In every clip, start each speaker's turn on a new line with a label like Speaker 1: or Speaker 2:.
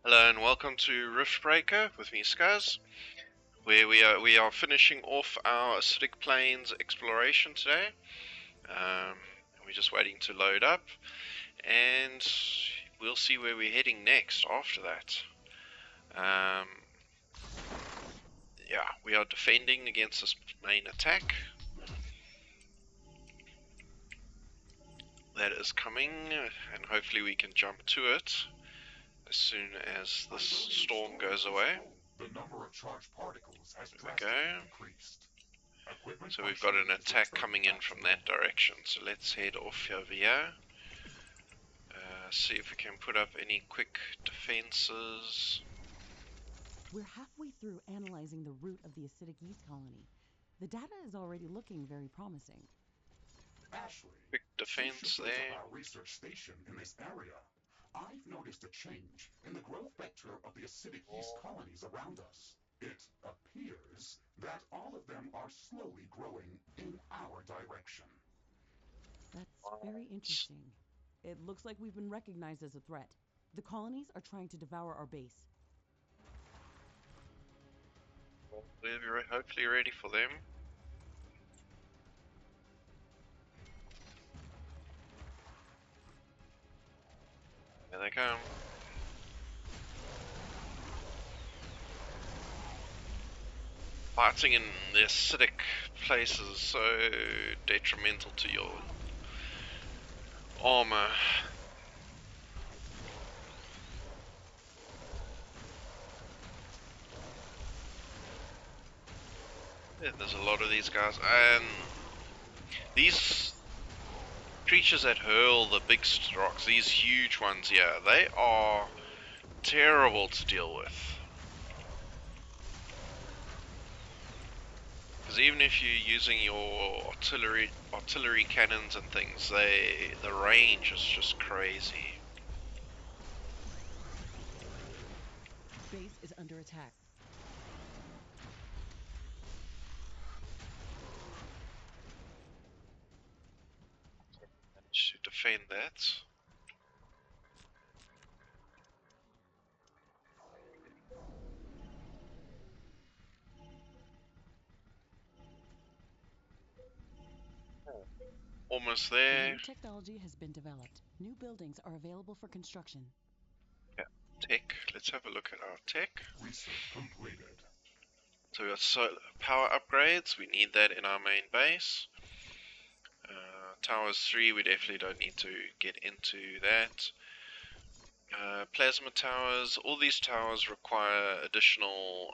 Speaker 1: Hello and welcome to Riftbreaker with me, Skuzz, where we are finishing off our acidic plains exploration today. We're just waiting to load up, and we'll see where we're heading next after that. Um, yeah, we are defending against this main attack that is coming, and hopefully we can jump to it as soon as this storm goes away.
Speaker 2: The number of charged particles has
Speaker 1: There we
Speaker 2: drastically
Speaker 1: go.
Speaker 2: decreased. Equipment
Speaker 1: So we've got an attack coming in from that direction. So let's head off over here. See if we can put up any quick defenses.
Speaker 3: We're halfway through analyzing the root of the acidic yeast colony. The data is already looking very promising.
Speaker 2: Ashley,
Speaker 1: Quick defense there.
Speaker 2: our research station in this area. I've noticed a change in the growth vector of the acidic yeast colonies around us. It appears that all of them are slowly growing in our direction.
Speaker 3: That's very interesting. It looks like we've been recognized as a threat. The colonies are trying to devour our base.
Speaker 1: We're hopefully ready for them. Here they come. Fighting in the acidic places is so detrimental to your armor. Yeah, there's a lot of these guys, and these creatures that hurl the big rocks, these huge ones here, they are terrible to deal with. Because even if you're using your artillery cannons and things, the range is just crazy.
Speaker 3: Base is under attack.
Speaker 1: To defend that. Almost there.
Speaker 3: New technology has been developed. New buildings are available for construction.
Speaker 1: Yeah, tech. Let's have a look at our tech.
Speaker 2: Research completed.
Speaker 1: So we got solar power upgrades. We need that in our main base. Towers 3, we definitely don't need to get into that. Plasma towers. All these towers require additional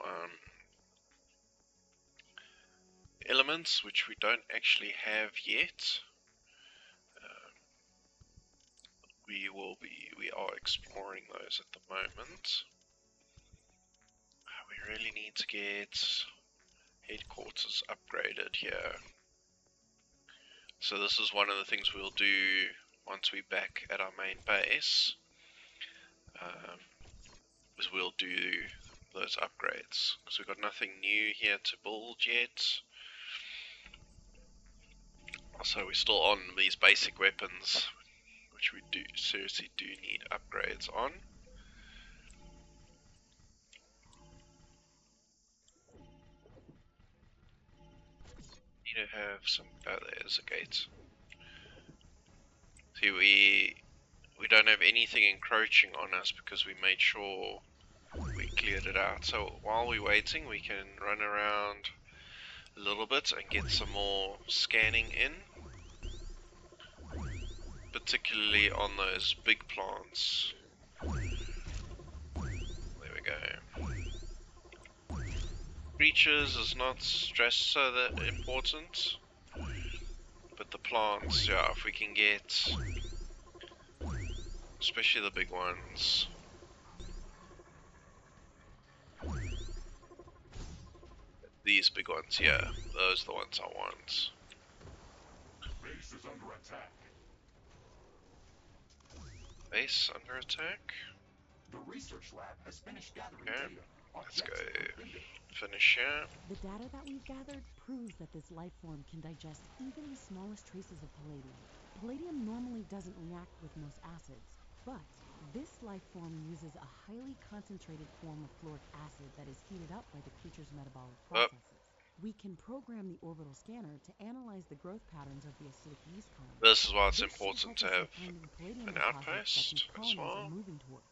Speaker 1: elements, which we don't actually have yet. We are exploring those at the moment. We really need to get headquarters upgraded here. So this is one of the things we'll do once we're back at our main base, is we'll do those upgrades, because we've got nothing new here to build yet. So we're still on these basic weapons, which we seriously do need upgrades on. Need to have some. Oh, there's a gate. See, we don't have anything encroaching on us because we made sure we cleared it out. So while we're waiting, we can run around a little bit and get some more scanning in, particularly on those big plants. There we go. Creatures is not stressed so that important, but the plants, yeah, if we can get, especially the big ones. These big ones, yeah, those are the ones I want.
Speaker 2: Base is under attack.
Speaker 1: Base under attack.
Speaker 2: The research lab has finished gathering
Speaker 1: Okay,
Speaker 2: data.
Speaker 1: let's go finish here.
Speaker 3: The data that we've gathered proves that this life form can digest even the smallest traces of palladium. Palladium normally doesn't react with most acids. But this life form uses a highly concentrated form of fluoric acid that is heated up by the creature's metabolic
Speaker 1: Oh,
Speaker 3: processes. We can program the orbital scanner to analyze the growth patterns of the acidic yeast colony.
Speaker 1: this is why it's
Speaker 3: This should
Speaker 1: important
Speaker 3: help
Speaker 1: to
Speaker 3: us in
Speaker 1: have
Speaker 3: finding palladium
Speaker 1: an
Speaker 3: deposits that these
Speaker 1: outpost as
Speaker 3: colonies are
Speaker 1: well.
Speaker 3: moving towards.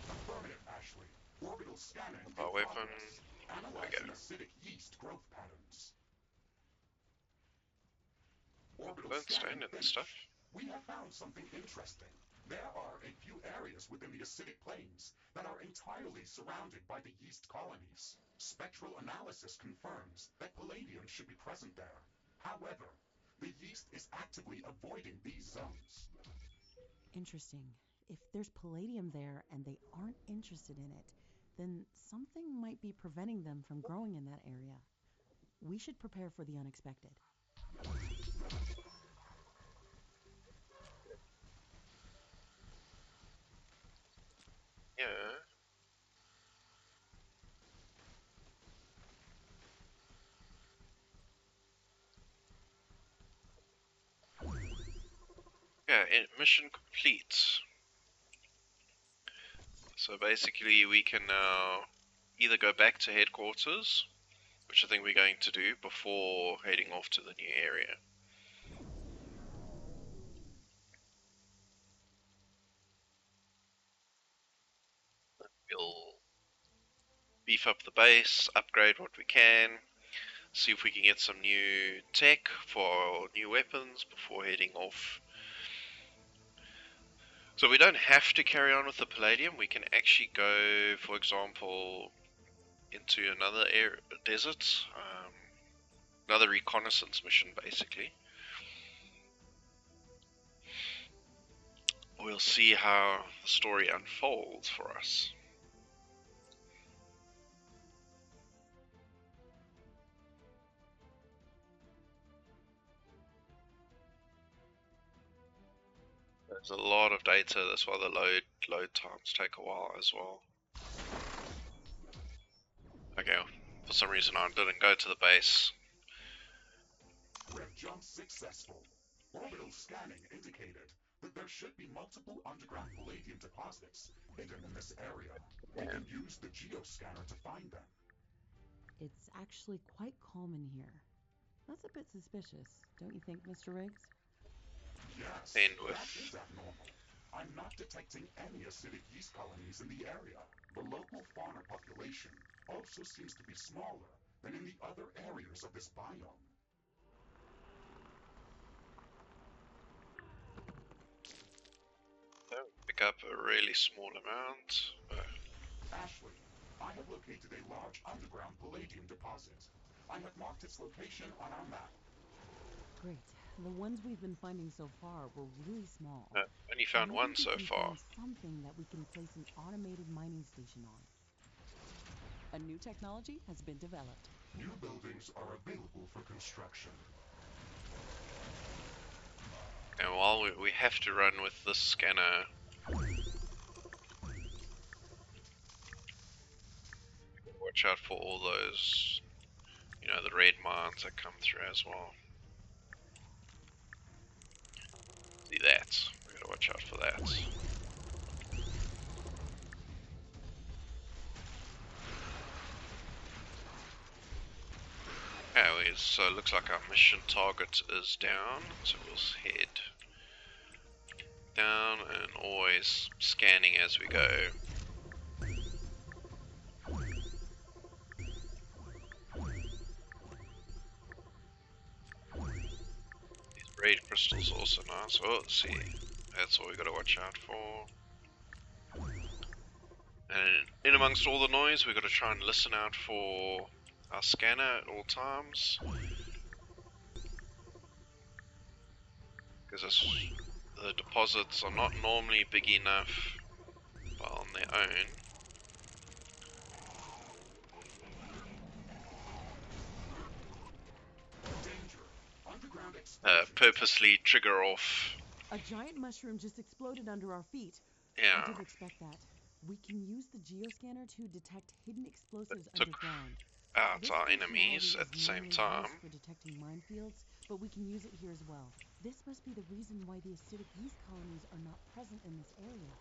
Speaker 2: Affirmative, Ashley. Orbital scanning in
Speaker 1: Our weapon.
Speaker 2: progress.
Speaker 1: There we
Speaker 2: Analyzing
Speaker 1: go.
Speaker 2: acidic yeast growth patterns. Orbital
Speaker 1: Don't stand
Speaker 2: scanning
Speaker 1: in this stuff.
Speaker 2: finished. We have found something interesting. There are a few areas within the acidic plains that are entirely surrounded by the yeast colonies. Spectral analysis confirms that palladium should be present there. However, the yeast is actively avoiding these zones.
Speaker 3: Interesting. If there's palladium there and they aren't interested in it, then something might be preventing them from growing in that area. We should prepare for the unexpected.
Speaker 1: Yeah. Yeah, mission complete. So basically we can now either go back to headquarters, which I think we're going to do before heading off to the new area. We'll beef up the base, upgrade what we can, see if we can get some new tech for new weapons before heading off. So we don't have to carry on with the palladium, we can actually go, for example, into another desert, another reconnaissance mission basically. We'll see how the story unfolds for us. There's a lot of data, that's why the load times take a while as well. Okay, for some reason I didn't go to the base.
Speaker 2: Rev jump successful. Orbital scanning indicated that there should be multiple underground palladium deposits hidden in this area. We can use the geoscanner to find them.
Speaker 3: It's actually quite calm in here. That's a bit suspicious, don't you think, Mr. Riggs?
Speaker 2: Yes,
Speaker 1: And with
Speaker 2: that is abnormal. I'm not detecting any acidic yeast colonies in the area. The local fauna population also seems to be smaller than in the other areas of this biome.
Speaker 1: pick up a really small amount.
Speaker 2: Ashley, I have located a large underground palladium deposit. I have marked its location on our map.
Speaker 3: Great. The ones we've been finding so far were really small.
Speaker 1: Only found one
Speaker 3: Maybe
Speaker 1: so
Speaker 3: we can
Speaker 1: far.
Speaker 3: find something that we can place an automated mining station on. A new technology has been developed.
Speaker 2: New buildings are available for construction.
Speaker 1: And while we have to run with this scanner, watch out for all those, the red mines that come through as well. See that? We gotta watch out for that. Okay, so it looks like our mission target is down, so we'll head down and always scanning as we go. These red crystals are also nice. Oh, let's see. That's what we gotta watch out for. And in amongst all the noise, we gotta try and listen out for our scanner at all times. Because the deposits are not normally big enough on their own. Purposely trigger off.
Speaker 3: A giant mushroom just exploded under our feet.
Speaker 1: Yeah.
Speaker 3: I didn't expect that. We can use the geoscanner to detect hidden explosives
Speaker 1: Took
Speaker 3: underground.
Speaker 1: out
Speaker 3: This
Speaker 1: our
Speaker 3: functionality
Speaker 1: enemies
Speaker 3: is
Speaker 1: at the same
Speaker 3: normally
Speaker 1: time.
Speaker 3: used for detecting minefields, but we can use it here as well. This must be the reason why the acidic yeast colonies are not present in this area.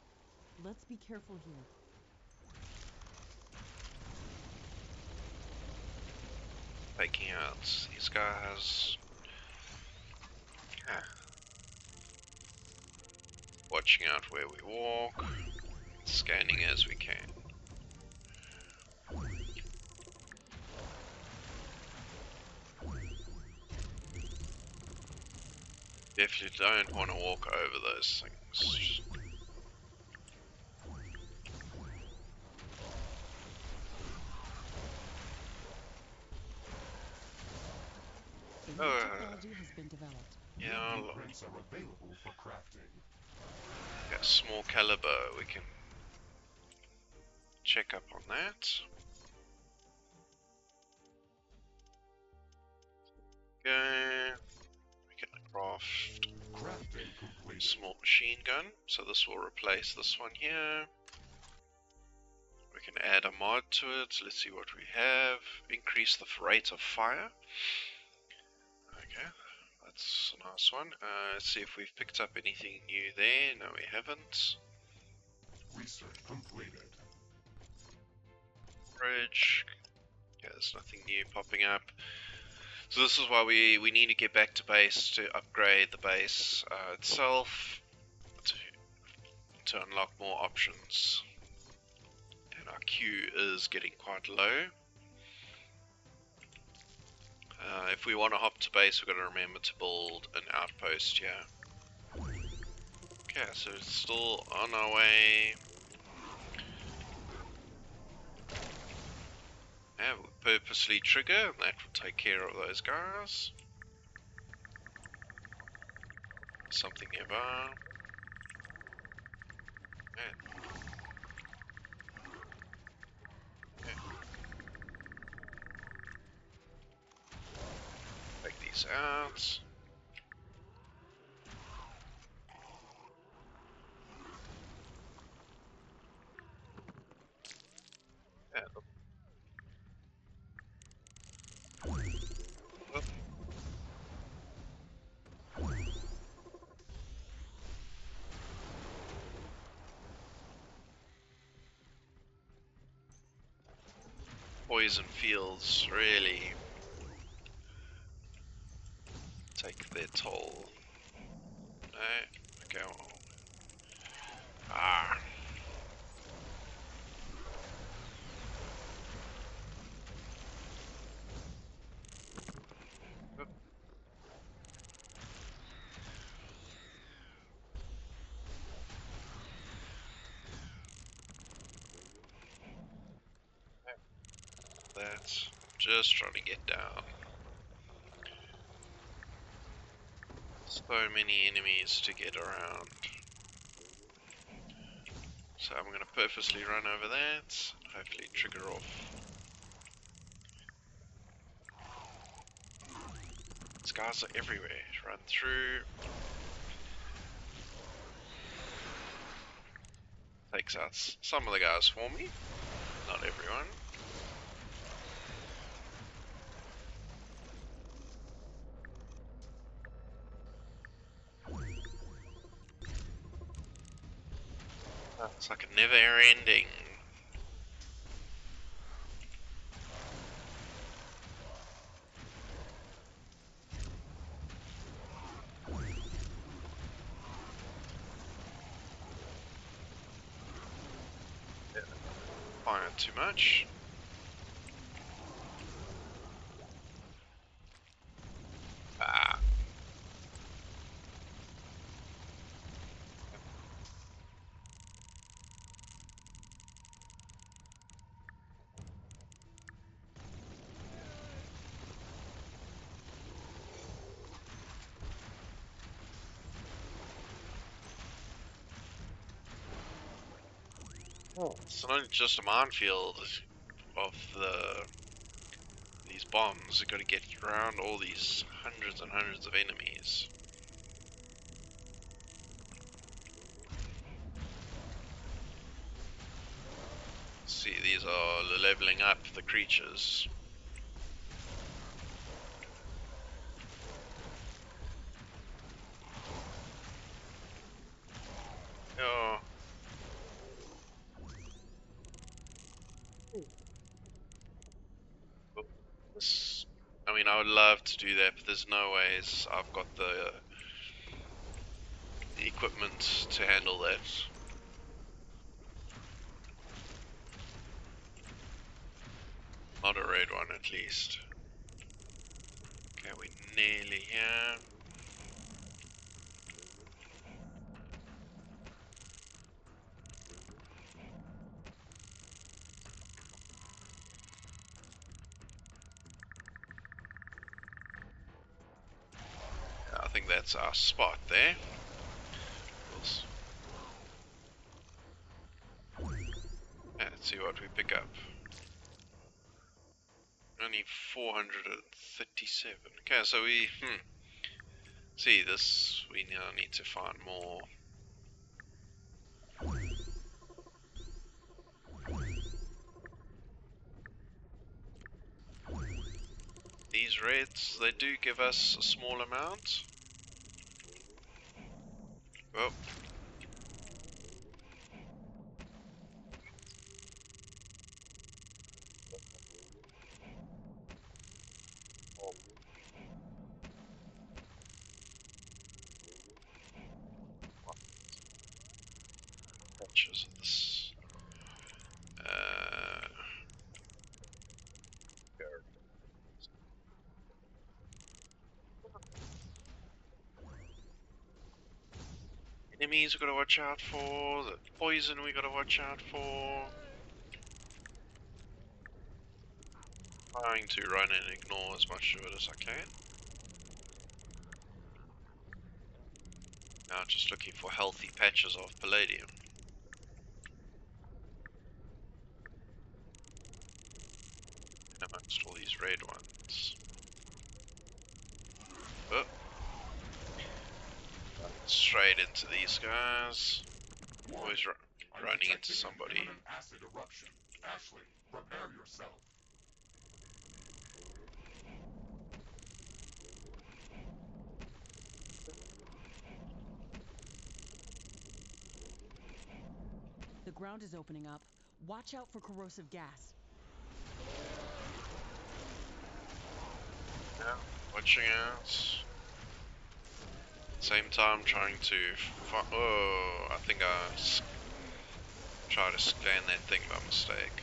Speaker 3: Let's be careful here.
Speaker 1: Taking out these guys. Yeah. Watching out where we walk. Scanning as we can. Definitely don't want to walk over those things.
Speaker 3: A new technology has been developed.
Speaker 1: Yeah,
Speaker 2: Blueprints are available for crafting.
Speaker 1: got small caliber. We can check up on that. Okay. We can craft
Speaker 2: Crafting complete.
Speaker 1: small machine gun. So this will replace this one here. We can add a mod to it. Let's see what we have. Increase the rate of fire. Okay, that's a nice one. Let's see if we've picked up anything new there. No, we haven't.
Speaker 2: Research completed.
Speaker 1: Bridge. Yeah, there's nothing new popping up. So this is why we need to get back to base to upgrade the base itself to unlock more options. And our queue is getting quite low. If we want to hop to base, we've got to remember to build an outpost here. Okay, so it's still on our way. Yeah, we'll purposely trigger, and that will take care of those guys. Something nearby. Yeah. Okay. Take these out. Yeah, poison fields really take their toll. No, okay. Ah. That's just trying to get down. So many enemies to get around. So I'm going to purposely run over that. Hopefully trigger off. These guys are everywhere. Run through. Takes out some of the guys for me. Not everyone. It's like a never ending. Find it too much. Ah. Oh. It's not just a minefield of these bombs. You've got to get around all these hundreds and hundreds of enemies. See, these are leveling up the creatures. I would love to do that, but there's no ways I've got the equipment to handle that. Not a red one, at least. Okay, we're nearly here. I think that's our spot there. Let's see what we pick up. Only 437. Okay, so we see this. We now need to find more. These reds, they do give us a small amount. Oh. Patches of this. Enemies we gotta watch out for, the poison we gotta watch out for. Trying to run and ignore as much of it as I can. Now just looking for healthy patches of palladium. Amongst all these red ones. Oh. Straight into these guys. Always running into somebody.
Speaker 2: Acid eruption. Ashley, prepare yourself.
Speaker 3: The ground is opening up. Watch out for corrosive gas.
Speaker 1: Yeah, watching out. Same time trying to oh, I think I tried to scan that thing by mistake.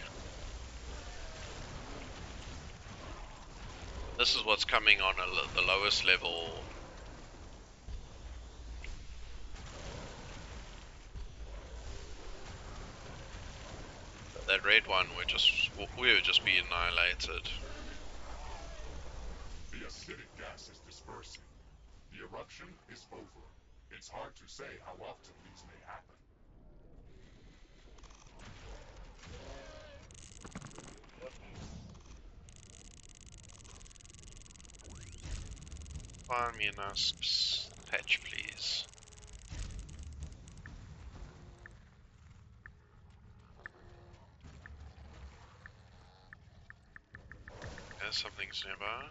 Speaker 1: This is what's coming on the lowest level. That red one we would just be annihilated.
Speaker 2: The acidic gas is dispersing. The eruption is over. It's hard to say how often these may happen.
Speaker 1: Find me a nice patch, please. There's something's nearby.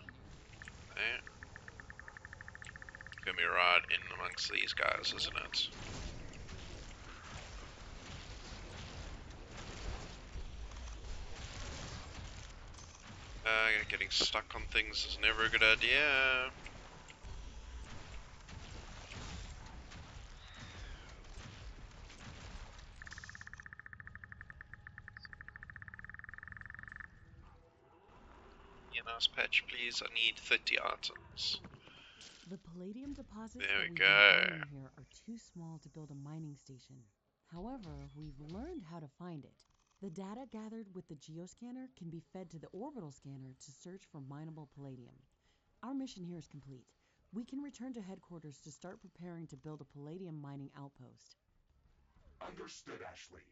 Speaker 1: There. Gonna be right in amongst these guys, isn't it? Getting stuck on things is never a good idea. Nice patch, please. I need 30 items.
Speaker 3: The palladium deposits
Speaker 1: There
Speaker 3: that
Speaker 1: we
Speaker 3: we've
Speaker 1: go.
Speaker 3: been finding here are too small to build a mining station. However, we've learned how to find it. The data gathered with the geoscanner can be fed to the orbital scanner to search for mineable palladium. Our mission here is complete. We can return to headquarters to start preparing to build a palladium mining outpost.
Speaker 2: Understood, Ashley.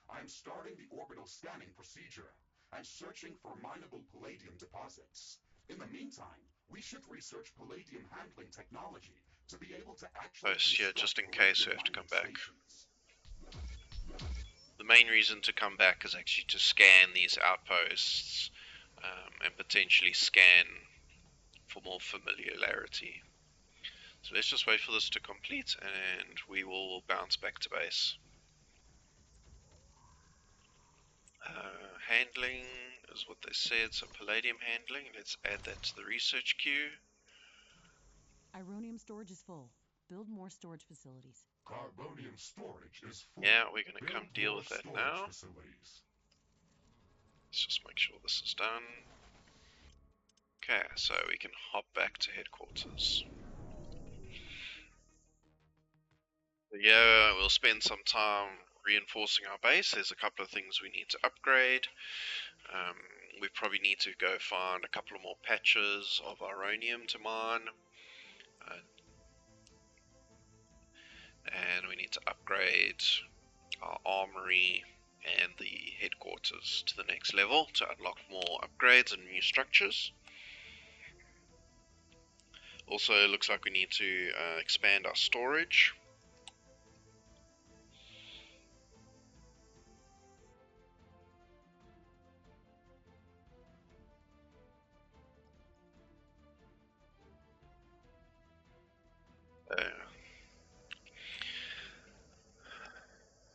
Speaker 2: I'm starting the orbital scanning procedure and searching for mineable palladium deposits. In the meantime, we should research palladium handling technology to be able to actually
Speaker 1: Yeah, just in
Speaker 2: construct
Speaker 1: case we have to come back.
Speaker 2: stations.
Speaker 1: The main reason to come back is actually to scan these outposts and potentially scan for more familiarity. So let's just wait for this to complete and we will bounce back to base. Handling is what they said. So palladium handling, let's add that to the research queue.
Speaker 3: Ironium storage is full. Build more storage facilities.
Speaker 2: Carbonium storage is full.
Speaker 1: Yeah, we're going to
Speaker 2: Build
Speaker 1: come deal
Speaker 2: more
Speaker 1: with that
Speaker 2: storage
Speaker 1: now.
Speaker 2: facilities.
Speaker 1: Let's just make sure this is done. Okay, so we can hop back to headquarters. Yeah, we'll spend some time reinforcing our base. There's a couple of things we need to upgrade. We probably need to go find a couple of more patches of ironium to mine. And we need to upgrade our armory and the headquarters to the next level to unlock more upgrades and new structures. Also, it looks like we need to expand our storage.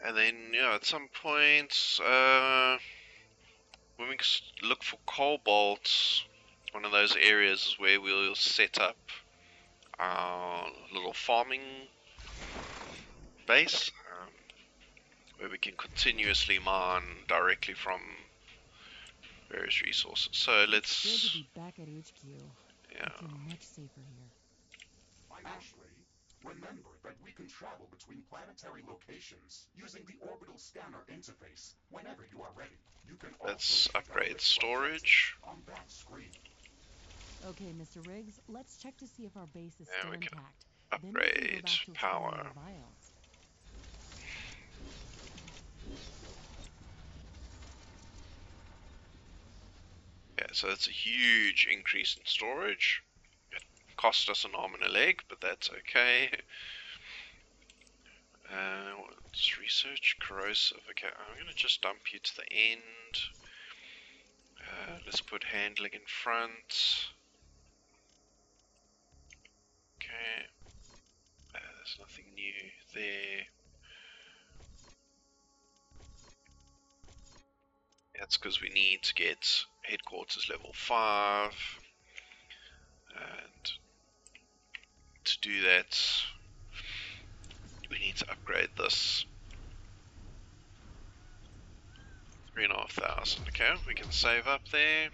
Speaker 1: And then, yeah, at some point, when we look for cobalt, one of those areas is where we'll set up our little farming base, where we can continuously mine directly from various resources. So let's.
Speaker 3: It's good to be back at HQ.
Speaker 1: Yeah.
Speaker 3: I feel much safer here.
Speaker 2: Ashley, remember that we can travel between planetary locations using the orbital scanner interface whenever you are ready. You can
Speaker 1: Let's
Speaker 2: also
Speaker 1: upgrade storage.
Speaker 2: on that screen.
Speaker 3: Okay, Mr. Riggs, let's check to see if our base is
Speaker 1: Yeah,
Speaker 3: still
Speaker 1: we can
Speaker 3: intact. Then we can
Speaker 1: upgrade
Speaker 3: go back to
Speaker 1: power.
Speaker 3: exploring the biomes.
Speaker 1: Yeah, so that's a huge increase in storage. It cost us an arm and a leg, but that's okay. Let's research corrosive. Okay, I'm gonna just dump you to the end. Let's put handling in front. Okay. There's nothing new there. That's because we need to get headquarters level 5. And to do that, we need to upgrade this. 3,500. Okay, we can save up there.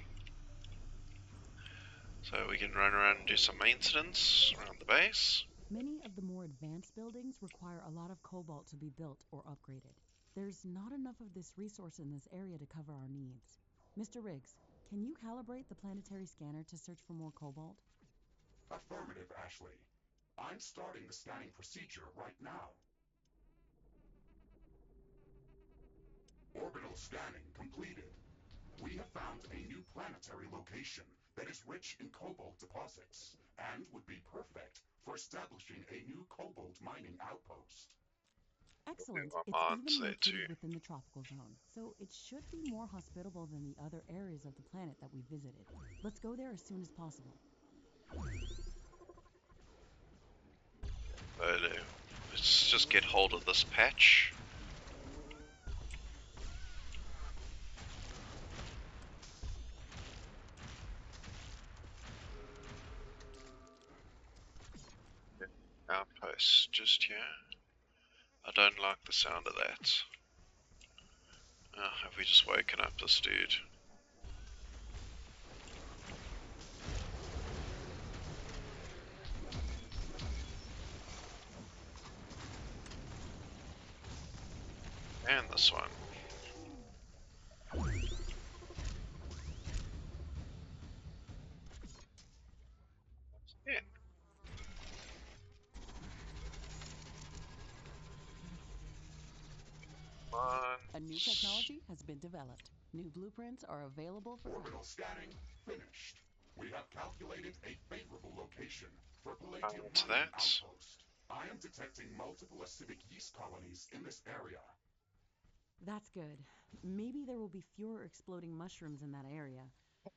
Speaker 1: So we can run around and do some maintenance around the base.
Speaker 3: Many of the more advanced buildings require a lot of cobalt to be built or upgraded. There's not enough of this resource in this area to cover our needs. Mr. Riggs, can you calibrate the planetary scanner to search for more cobalt?
Speaker 2: Affirmative, Ashley. I'm starting the scanning procedure right now. Orbital scanning completed. We have found a new planetary location that is rich in cobalt deposits and would be perfect for establishing a new cobalt mining outpost.
Speaker 3: Excellent.
Speaker 1: Our
Speaker 3: It's
Speaker 1: mines
Speaker 3: even
Speaker 1: there too.
Speaker 3: located within the tropical zone, so it should be more hospitable than the other areas of the planet that we visited. Let's go there as soon as possible.
Speaker 1: Let's just get hold of this patch. Outpost just here. I don't like the sound of that. Have we just woken up this dude? And this one. Yeah.
Speaker 3: A new technology has been developed. New blueprints are available for
Speaker 2: Orbital scanning finished. We have calculated a favorable location for palladium
Speaker 1: to
Speaker 2: mining
Speaker 1: that.
Speaker 2: outpost. I am detecting multiple acidic yeast colonies in this area.
Speaker 3: That's good. Maybe there will be fewer exploding mushrooms in that area.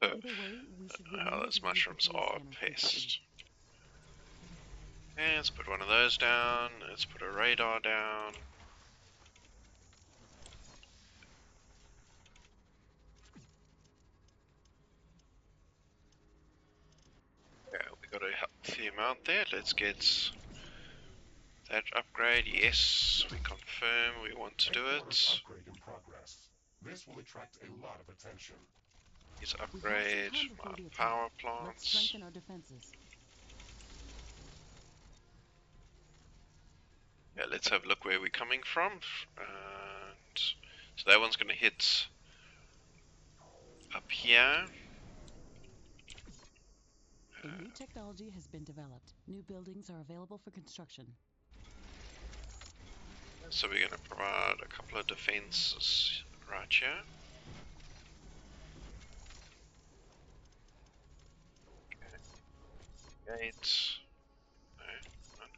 Speaker 3: Either way, we should remember
Speaker 1: Those
Speaker 3: to use the
Speaker 1: mushrooms
Speaker 3: fuel
Speaker 1: are
Speaker 3: scanner frequently.
Speaker 1: pest. And let's put one of those down. Let's put a radar down. a healthy amount there. Let's get that upgrade. Yes, we confirm we want to do it.
Speaker 2: Upgrade in progress. This will attract a lot of attention.
Speaker 1: Let's
Speaker 3: We have some
Speaker 1: upgrade
Speaker 3: time before
Speaker 1: my
Speaker 3: the attack.
Speaker 1: power
Speaker 3: Let's
Speaker 1: plants.
Speaker 3: strengthen our defenses.
Speaker 1: Yeah, let's have a look where we're coming from. And so that one's going to hit up here.
Speaker 3: A new technology has been developed. New buildings are available for construction.
Speaker 1: So we're going to provide a couple of defenses right here. Okay. Gate. No.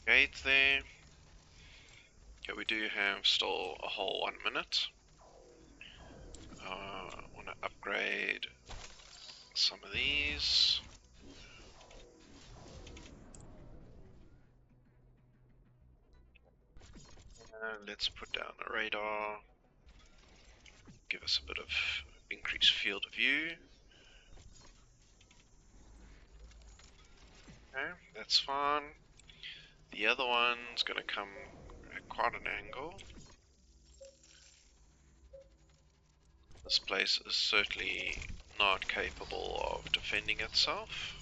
Speaker 1: Gate there. Okay, we do have still a whole 1 minute. I want to upgrade some of these. Let's put down a radar. Give us a bit of increased field of view. Okay, that's fine. The other one's going to come at quite an angle. This place is certainly not capable of defending itself.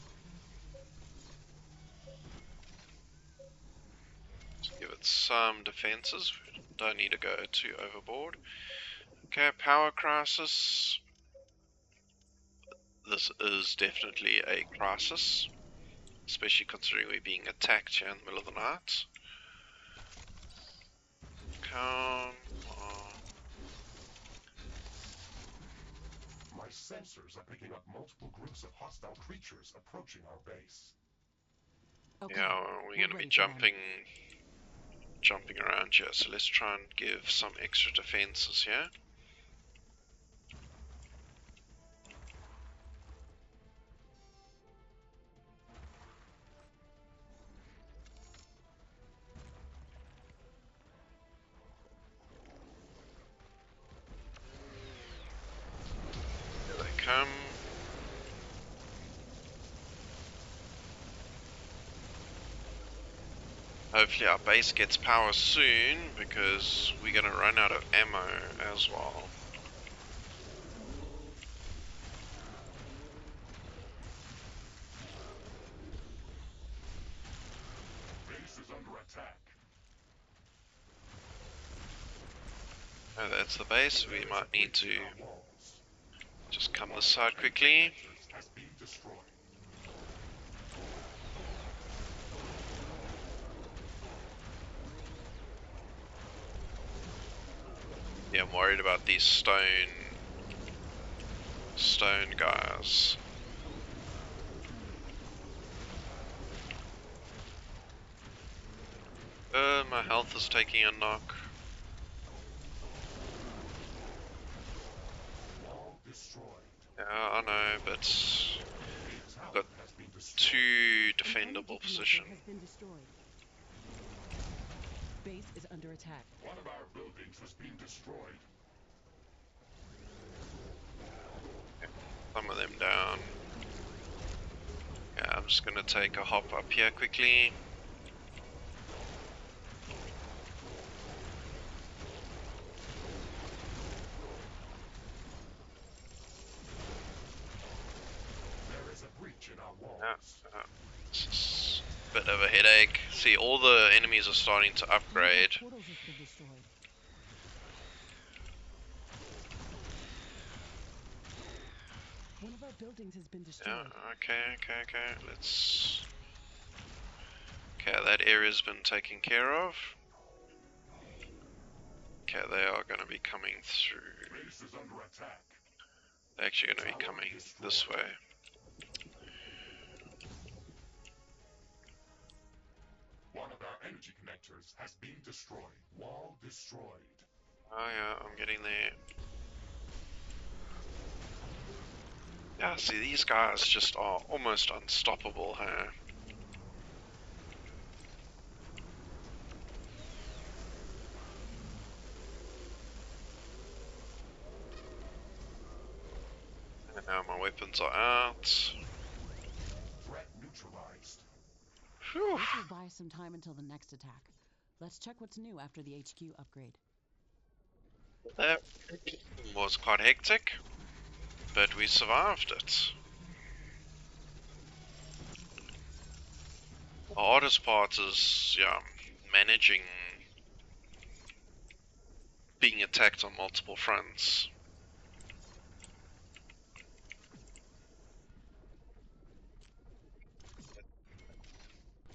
Speaker 1: Let's give it some defenses. We don't need to go too overboard. Okay, power crisis. This is definitely a crisis, especially considering we're being attacked here in the middle of the night. Come on.
Speaker 2: My sensors are picking up multiple groups of hostile creatures approaching our base.
Speaker 3: Okay.
Speaker 1: Yeah, we're going to be jumping around here, so let's try and give some extra defenses here. Here they come. Hopefully our base gets power soon, because we're going to run out of ammo as well.
Speaker 2: Base is under attack.
Speaker 1: Oh, that's the base. We might need to just come this side quickly.
Speaker 2: Has been destroyed.
Speaker 1: Yeah, I'm worried about these stone guys. My health is taking a knock.
Speaker 2: Wall destroyed.
Speaker 1: Yeah, I know, but
Speaker 2: Tower
Speaker 1: got
Speaker 2: has been destroyed.
Speaker 1: too
Speaker 3: An
Speaker 1: defendable
Speaker 3: energy
Speaker 1: position.
Speaker 3: connector has been destroyed. Base is under attack.
Speaker 2: One of our buildings has been destroyed.
Speaker 1: Some of them down. Yeah, I'm just gonna take a hop up here quickly.
Speaker 2: There is a breach in our walls.
Speaker 1: This is a bit of a headache. See, all the enemies are starting to upgrade.
Speaker 3: Portals have been destroyed. One of our buildings has been destroyed.
Speaker 1: Yeah, okay. Let's... Okay, that area's been taken care of. Okay, they are going to be coming through.
Speaker 2: Base is under attack.
Speaker 1: They're actually going to be coming this way.
Speaker 2: One of our energy connectors has been destroyed. Wall destroyed.
Speaker 1: Oh yeah, I'm getting there. Yeah, see, these guys just are almost unstoppable, huh? Now my weapons are out.
Speaker 2: Threat neutralized.
Speaker 1: Phew.
Speaker 3: This will buy us some time until the next attack. Let's check what's new after the HQ upgrade.
Speaker 1: That was quite hectic, but we survived it. The hardest part is, yeah, managing being attacked on multiple fronts.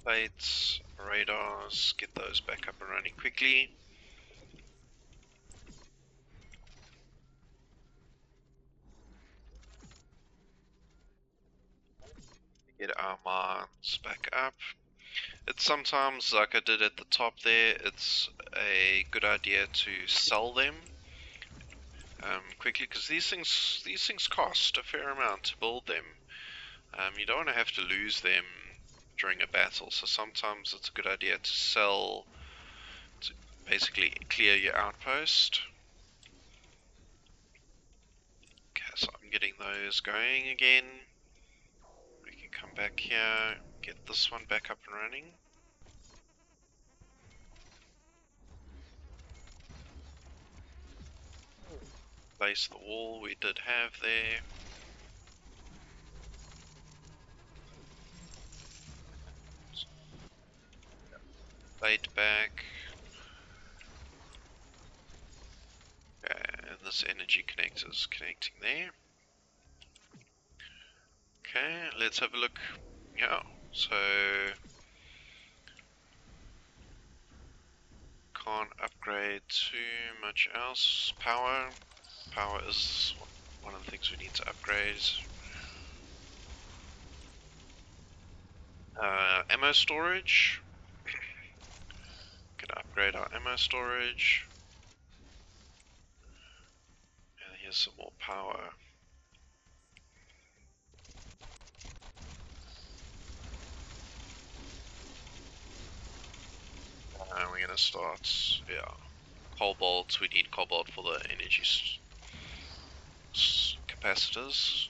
Speaker 1: Plates, radars, get those back up and running quickly. Get our mines back up. It's sometimes, like I did at the top there, it's a good idea to sell them quickly, because these things cost a fair amount to build them. You don't want to have to lose them during a battle, so sometimes it's a good idea to sell to basically clear your outpost. Okay, so I'm getting those going again. We can come back here, get this one back up and running. Place the wall we did have there. Plate back. And this energy connector is connecting there. Okay, let's have a look. Yeah, so can't upgrade too much else. Power is one of the things we need to upgrade. Ammo storage. Gonna upgrade our ammo storage. And here's some more power. And we're gonna start, yeah, cobalt. We need cobalt for the energy capacitors.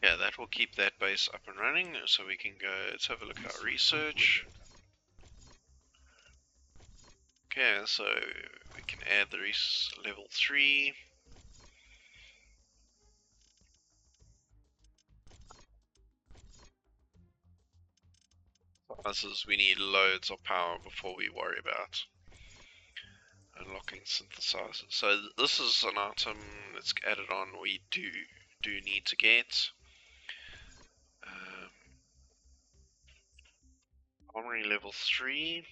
Speaker 1: Yeah, that will keep that base up and running, so we can go, let's have a look at our research. Okay, so we can add the level 3. This is, we need loads of power before we worry about unlocking synthesizers. So this is an item that's added on we do need to get. Armory level 3.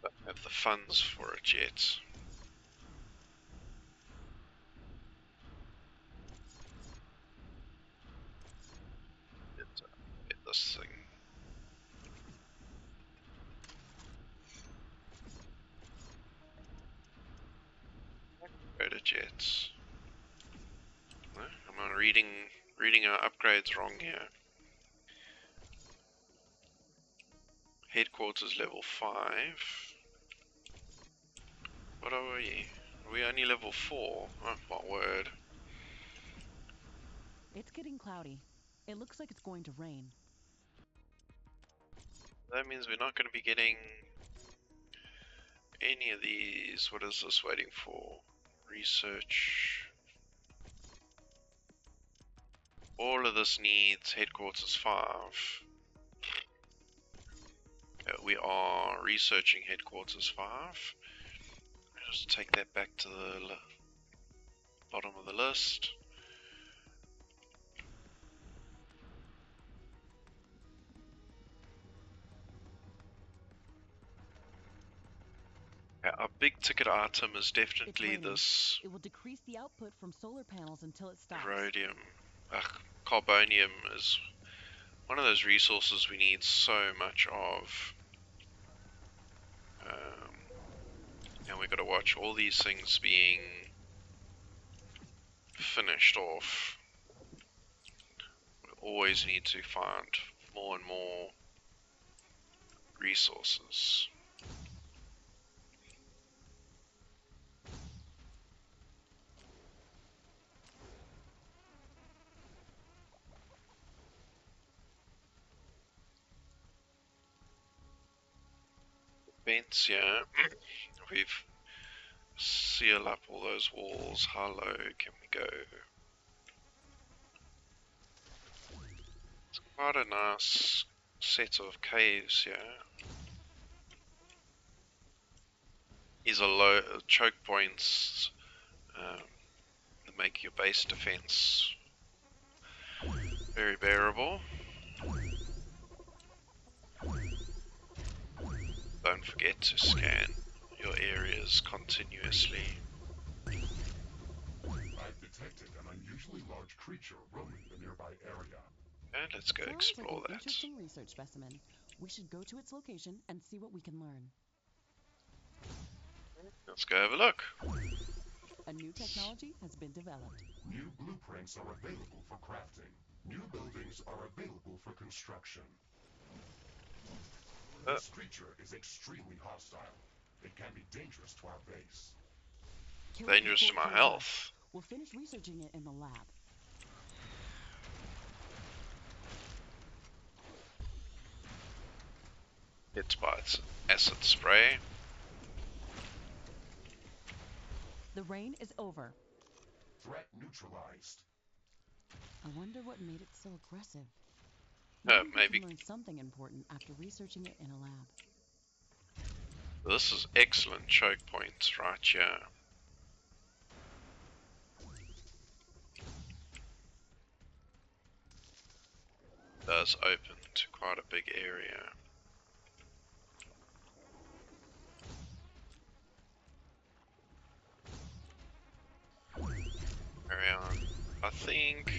Speaker 1: Don't have the funds for it yet. Get this thing. Credit jets. No, I'm reading our upgrades wrong here. Headquarters level 5. What are we? Are we only level 4? Oh my word.
Speaker 3: It's getting cloudy. It looks like it's going to rain.
Speaker 1: That means we're not going to be getting any of these. What is this waiting for? Research. All of this needs headquarters 5. We are researching headquarters 5. Just take that back to the bottom of the list. Our big ticket item is definitely this.
Speaker 3: It will decrease the output from solar panels until it stops.
Speaker 1: Rhodium. Carbonium is one of those resources we need so much of. And we've got to watch all these things being finished off. We always need to find more and more resources. Vents, yeah. We've sealed up all those walls. How low can we go? It's quite a nice set of caves here. These are low choke points that make your base defense very bearable. Don't forget to scan your areas continuously.
Speaker 2: I've detected an unusually large creature roaming the nearby area.
Speaker 1: And let's go explore
Speaker 3: Sounds like an
Speaker 1: that.
Speaker 3: interesting research specimen. We should go to its location and see what we can learn.
Speaker 1: Let's go have a look.
Speaker 3: A new technology has been developed.
Speaker 2: New blueprints are available for crafting. New buildings are available for construction. This creature is extremely hostile. It can be dangerous to our base.
Speaker 3: Kill it
Speaker 1: Dangerous to
Speaker 3: before
Speaker 1: my
Speaker 3: it kills us.
Speaker 1: health.
Speaker 3: We'll finish researching it in the lab.
Speaker 1: Hit by its acid spray.
Speaker 3: The rain is over.
Speaker 2: Threat neutralized.
Speaker 3: I wonder what made it so aggressive.
Speaker 1: Maybe
Speaker 3: We can learn something important after researching it in a lab.
Speaker 1: this is excellent choke points right here. Does open to quite a big area. Carry on. I think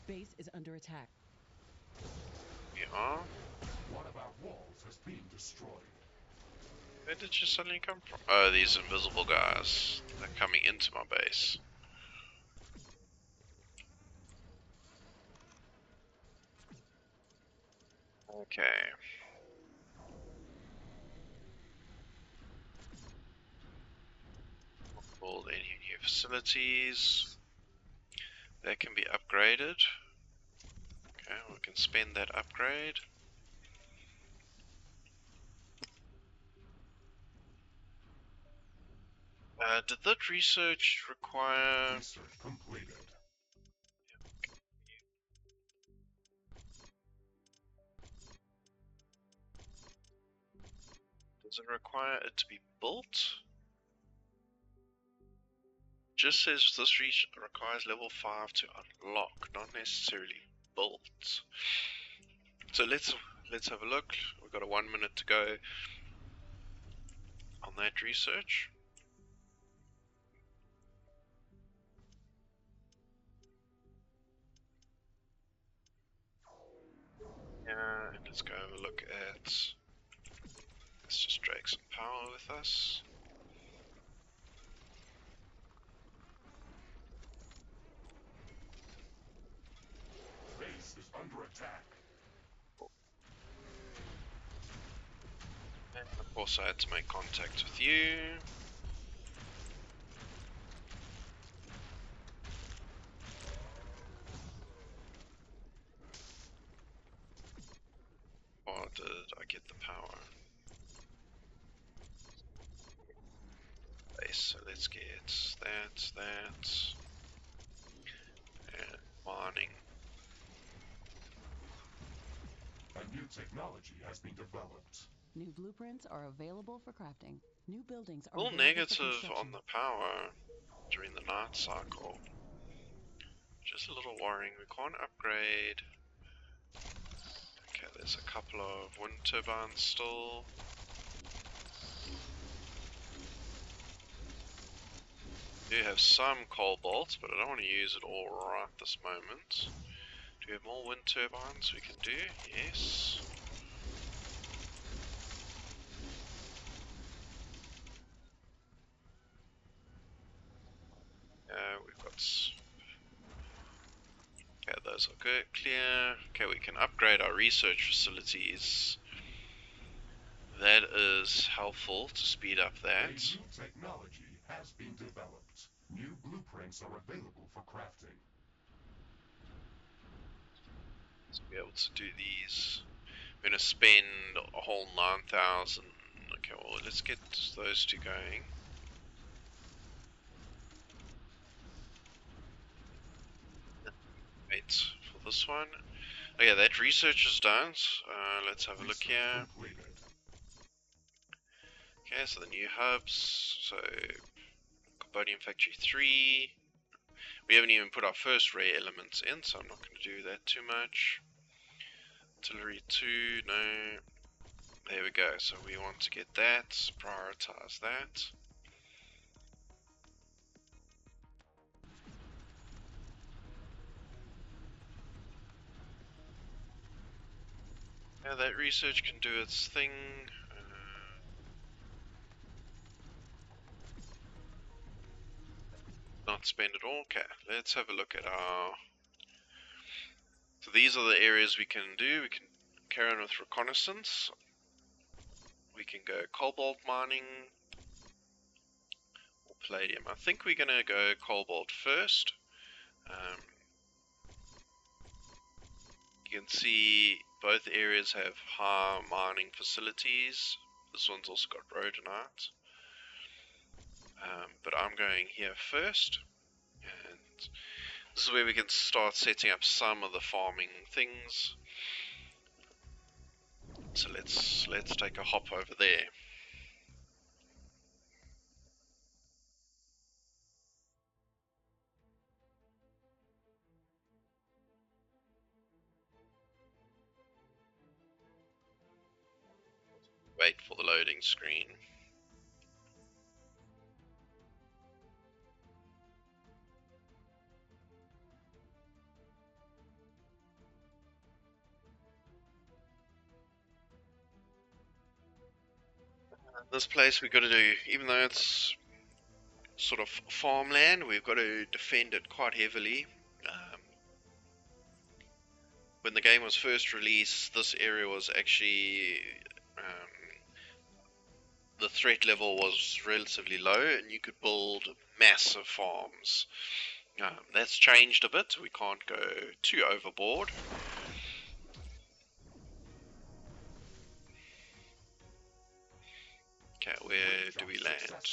Speaker 3: Base is under attack.
Speaker 1: we are.
Speaker 2: One of our walls has been destroyed.
Speaker 1: Where did you suddenly come from? Oh, these invisible guys. They're coming into my base. Okay. Build any new facilities. They can be upgraded. Okay, we can spend that upgrade. Did that research require...
Speaker 2: Research completed.
Speaker 1: Does it require it to be built? Just says this requires level 5 to unlock, not necessarily built. So let's have a look. We've got a 1 minute to go on that research. Yeah, and let's go have a look at... Let's just drag some power with us.
Speaker 2: Base is under attack.
Speaker 1: And of course I had to make contact with you. Or did I get the power? Base, so let's get that, and mining.
Speaker 2: A new technology has been developed.
Speaker 3: New blueprints are available for crafting. New buildings are
Speaker 1: All
Speaker 3: available for
Speaker 1: negative
Speaker 3: construction.
Speaker 1: on the power during the night cycle. Just a little worrying. We can't upgrade. Okay, there's a couple of wind turbines still. We do have some cobalt, but I don't want to use it all right this moment. Do we have more wind turbines we can do? Yes. We've got... Okay, those are good, clear. Okay, we can upgrade our research facilities. That is helpful to speed up that.
Speaker 2: A new technology has been developed. New blueprints are available for crafting.
Speaker 1: To be able to do these, we're going to spend a whole 9,000. Okay, well, let's get those two going. Wait for this one. Okay, that research is done. Let's have a look here. Okay, so the new hubs. So, Carbonium Factory 3. We haven't even put our first rare elements in, so I'm not going to do that too much. Artillery 2, no. There we go, so we want to get that, prioritize that. Yeah, that research can do its thing. Not spend it all. Okay, let's have a look at our... So these are the areas we can do. We can carry on with reconnaissance. We can go cobalt mining. Or palladium. I think we're going to go cobalt first. You can see both areas have high mining facilities. This one's also got rhodonite. But I'm going here first. And this is where we can start setting up some of the farming things. So let's take a hop over there. Wait for the loading screen. This place we've got to do, even though it's sort of farmland, we've got to defend it quite heavily. When the game was first released, this area was actually the threat level was relatively low, and you could build massive farms. That's changed a bit. We can't go too overboard. Okay, where do we land?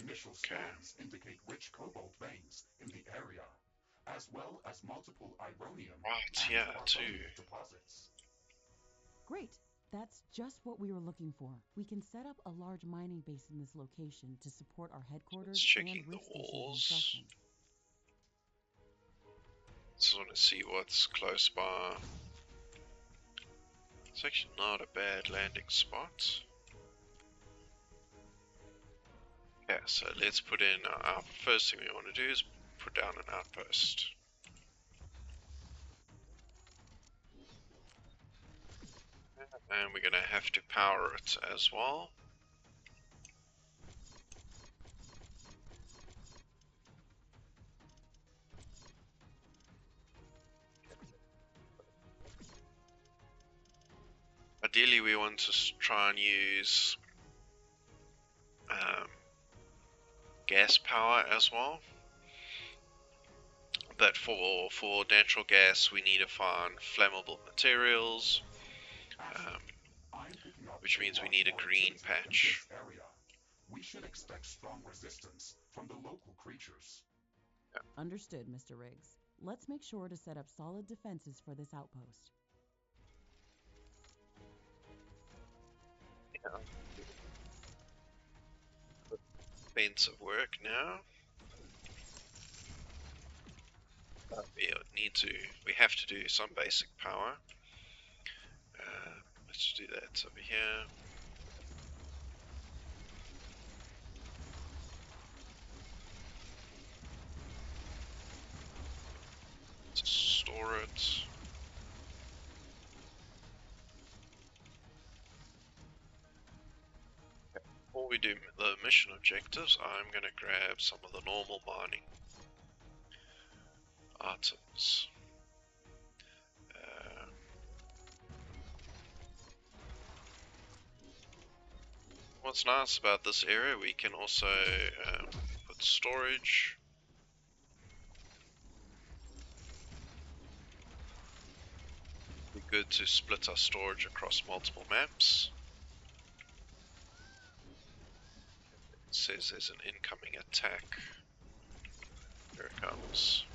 Speaker 2: Initial scans indicate rich cobalt veins in the area, as well as multiple ironium deposits.
Speaker 3: Great. That's just what we were looking for. We can set up a large mining base in this location to support our headquarters and rift station.
Speaker 1: Just want to see what's close by. It's actually not a bad landing spot. Yeah, so let's put in our first thing we want to do is put down an outpost. And we're going to have to power it as well. Ideally we want to try and use gas power as well. But for natural gas we need to find flammable materials. Which means we need a green patch.
Speaker 2: We should expect strong resistance from the local creatures.
Speaker 3: Yeah. Understood, Mr. Riggs. Let's make sure to set up solid defenses for this outpost.
Speaker 1: Yeah. Defensive work now. We have to do some basic power. Let's do that over here. Let's store it. Before we do the mission objectives, I'm going to grab some of the normal mining items. What's nice about this area, we can also put storage. Be good to split our storage across multiple maps. It says there's an incoming attack. Here it comes.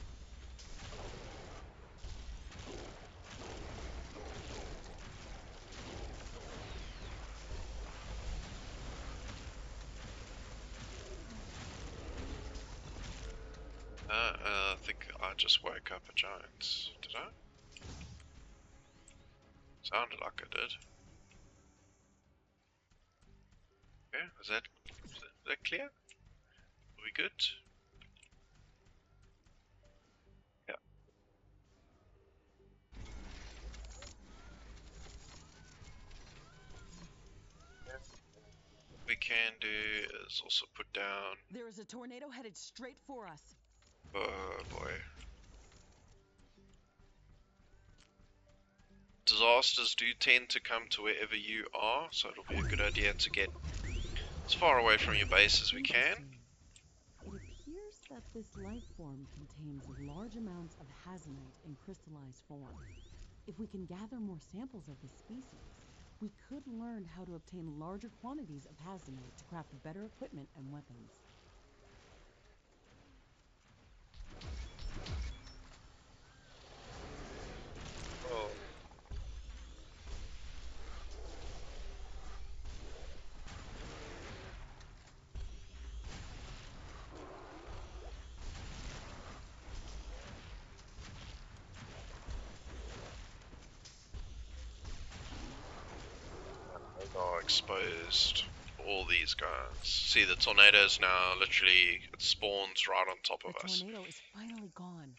Speaker 1: I think I just woke up a giant. Did I? Sounded like I did. Okay, is that clear? Are we good? Yeah. What we can do is also put down.
Speaker 3: There is a tornado headed straight for us.
Speaker 1: Oh boy. Disasters do tend to come to wherever you are, so it'll be a good idea to get as far away from your base as we can.
Speaker 3: It appears that this life form contains large amounts of hazonite in crystallized form. If we can gather more samples of this species, we could learn how to obtain larger quantities of hazonite to craft better equipment and weapons.
Speaker 1: Oh. Are exposed. All these guys. See, the tornadoes now literally, it spawns right on top of us.
Speaker 3: The tornado is finally gone.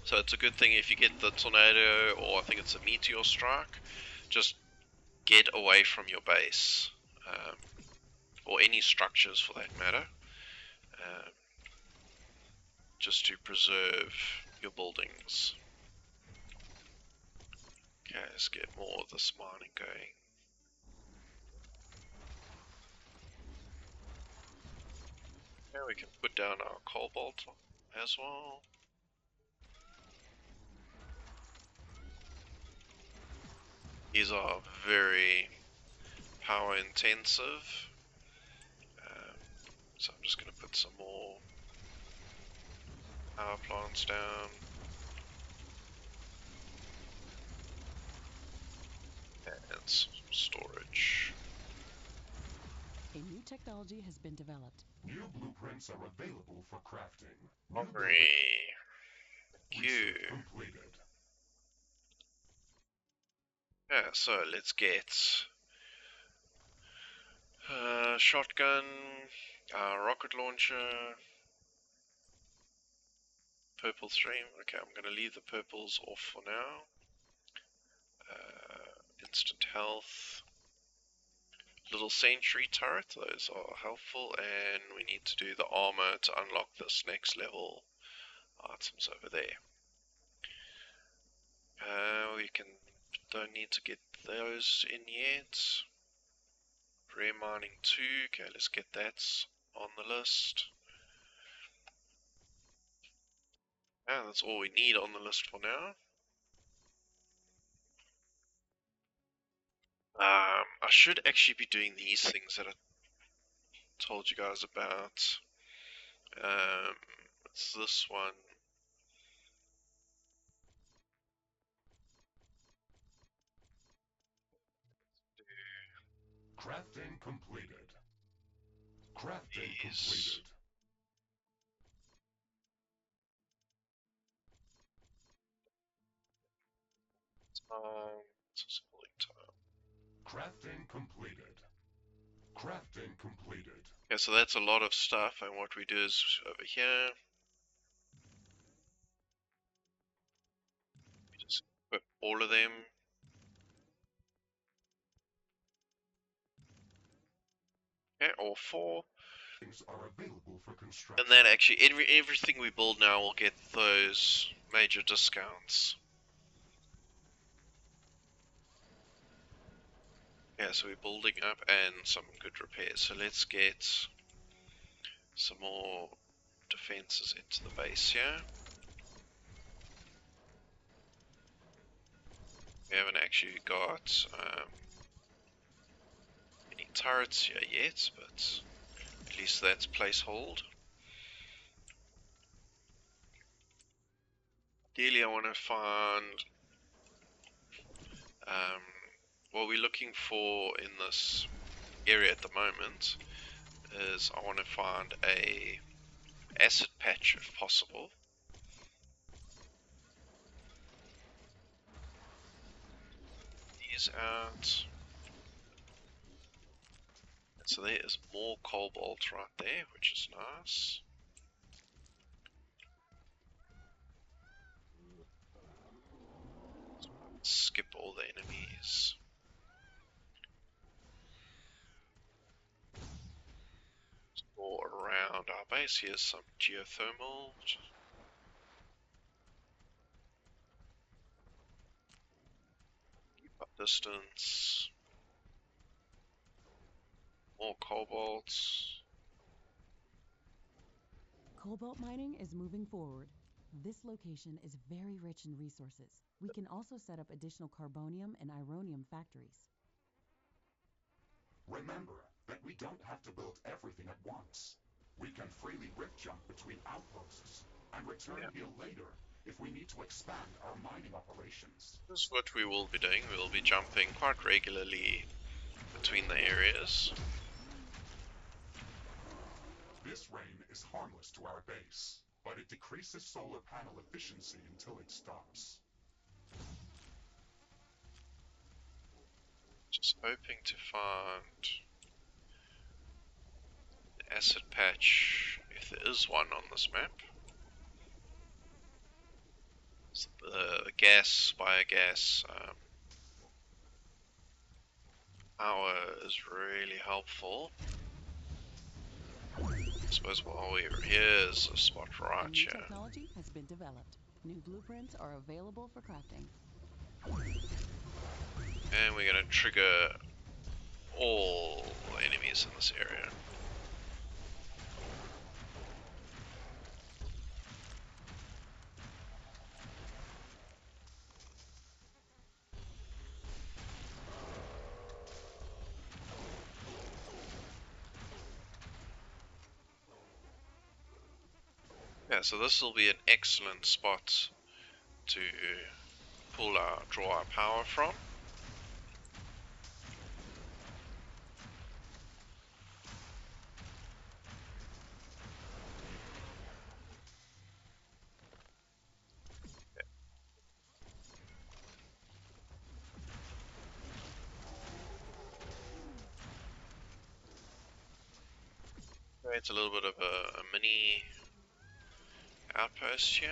Speaker 1: So it's a good thing if you get the tornado, or I think it's a meteor strike, just get away from your base, or any structures for that matter, just to preserve your buildings. Okay, let's get more of this mining going. Yeah, we can put down our cobalt as well. These are very power intensive, so I'm just going to put some more power plants down. And some storage.
Speaker 3: A new technology has been developed.
Speaker 2: New blueprints are available for crafting.
Speaker 1: Hungry. Thank you.
Speaker 2: Completed.
Speaker 1: Yeah, so let's get shotgun, rocket launcher, purple stream. Okay, I'm gonna leave the purples off for now. Instant health. Little sentry turret, those are helpful, and we need to do the armor to unlock this next level items over there. Don't need to get those in yet. Rare mining 2, okay, let's get that on the list. Yeah, that's all we need on the list for now. I should actually be doing these things that I told you guys about. It's this one.
Speaker 2: Crafting completed. Crafting
Speaker 1: These.
Speaker 2: completed.
Speaker 1: It's time.
Speaker 2: Crafting completed. Crafting completed.
Speaker 1: Yeah, so that's a lot of stuff, and what we do is over here, we just put all of them. Okay, all 4.
Speaker 2: Things are available for construction.
Speaker 1: And then actually everything we build now will get those major discounts. Yeah, so we're building up and some good repairs. So let's get some more defenses into the base here. We haven't actually got any turrets here yet, but at least that's placehold. Ideally, I want to find what we're looking for in this area at the moment is I want to find a acid patch if possible. These out. So there is more cobalt right there, which is nice. Skip all the enemies. All around our base. Here's some geothermal. Keep up distance. More cobalt.
Speaker 3: Cobalt mining is moving forward. This location is very rich in resources. We can also set up additional carbonium and ironium factories.
Speaker 2: Remember that we don't have to build everything at once. We can freely rift jump between outposts and return here later if we need to expand our mining operations.
Speaker 1: This is what we will be doing. We will be jumping quite regularly between the areas.
Speaker 2: This rain is harmless to our base, but it decreases solar panel efficiency until it stops.
Speaker 1: Just hoping to find the acid patch, if there is one on this map. The gas, biogas power is really helpful. I suppose while we're here is a spot right
Speaker 3: New
Speaker 1: here.
Speaker 3: technology has been developed. New blueprints are available for crafting.
Speaker 1: And we're going to trigger all enemies in this area. Yeah, so this will be an excellent spot to draw our power from. It's a little bit of a mini outpost here.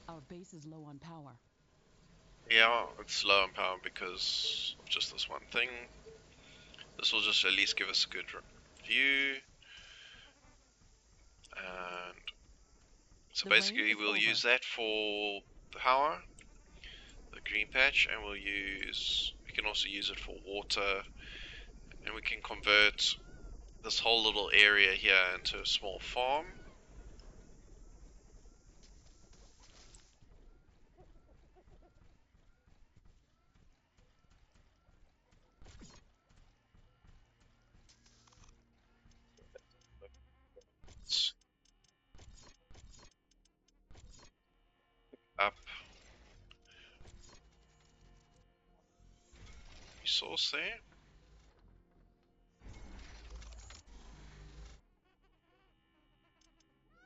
Speaker 3: Our base is low on power.
Speaker 1: Yeah, it's low on power because of just this one thing. This will just at least give us a good view. And so basically we'll use that for the power, the green patch, and we can also use it for water, and we can convert this whole little area here into a small farm. Up resource there.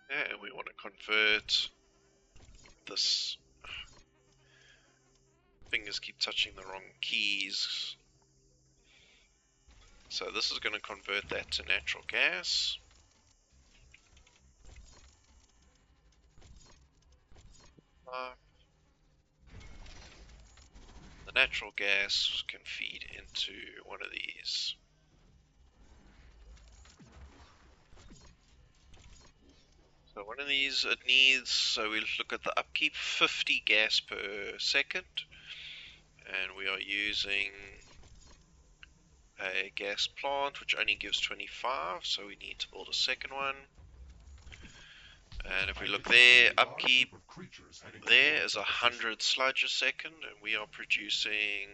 Speaker 1: Yeah, and we want to convert this. Fingers keep touching the wrong keys. So this is going to convert that to natural gas. The natural gas can feed into one of these So one of these, it needs, so we look at the upkeep, 50 gas per second, and we are using a gas plant which only gives 25, so we need to build a second one. And if we look there, upkeep there is 100 sludge a second, and we are producing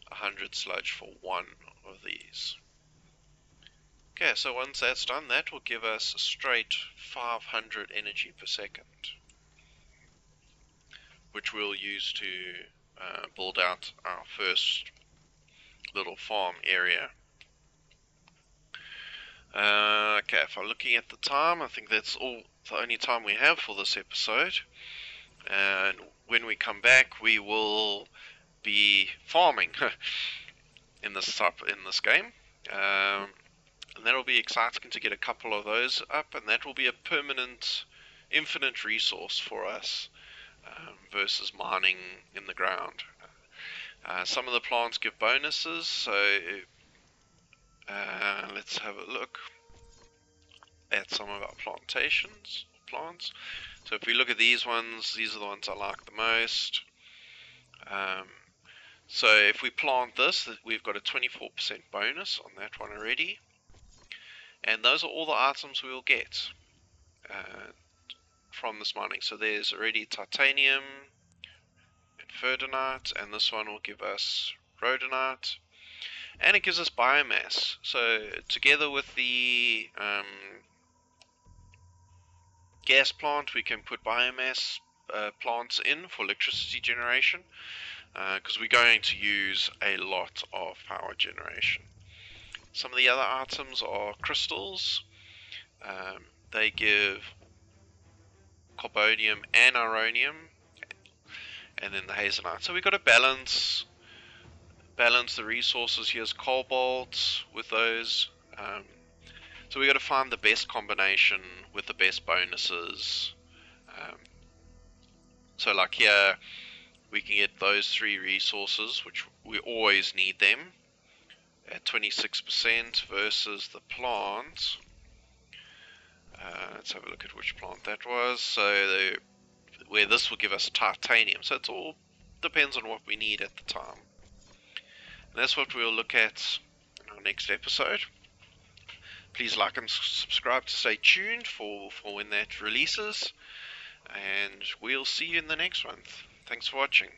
Speaker 1: 100 sludge for one of these. Okay, so once that's done, that will give us a straight 500 energy per second, which we'll use to build out our first little farm area. Okay, if I'm looking at the time, I think that's all the only time we have for this episode. And when we come back, we will be farming in this game. And that'll be exciting to get a couple of those up, and that will be a permanent, infinite resource for us versus mining in the ground. Some of the plants give bonuses, so let's have a look at some of our plants. So if we look at these ones, these are the ones I like the most. So if we plant this, we've got a 24% bonus on that one already. And those are all the items we will get from this mining. So there's already titanium and ferdinite, and this one will give us rhodonite. And it gives us biomass. So together with the gas plant, we can put biomass plants in for electricity generation, because we're going to use a lot of power generation. Some of the other items are crystals. They give carbonium and ironium, and then the hazelnite. So we've got to balance the resources. Here's cobalt with those. So we got to find the best combination with the best bonuses. So like here, we can get those three resources, which we always need them, at 26% versus the plant. Let's have a look at which plant that was. So where this will give us titanium. So it all depends on what we need at the time. And that's what we'll look at in our next episode. Please like and subscribe to stay tuned for when that releases. And we'll see you in the next one. Thanks for watching.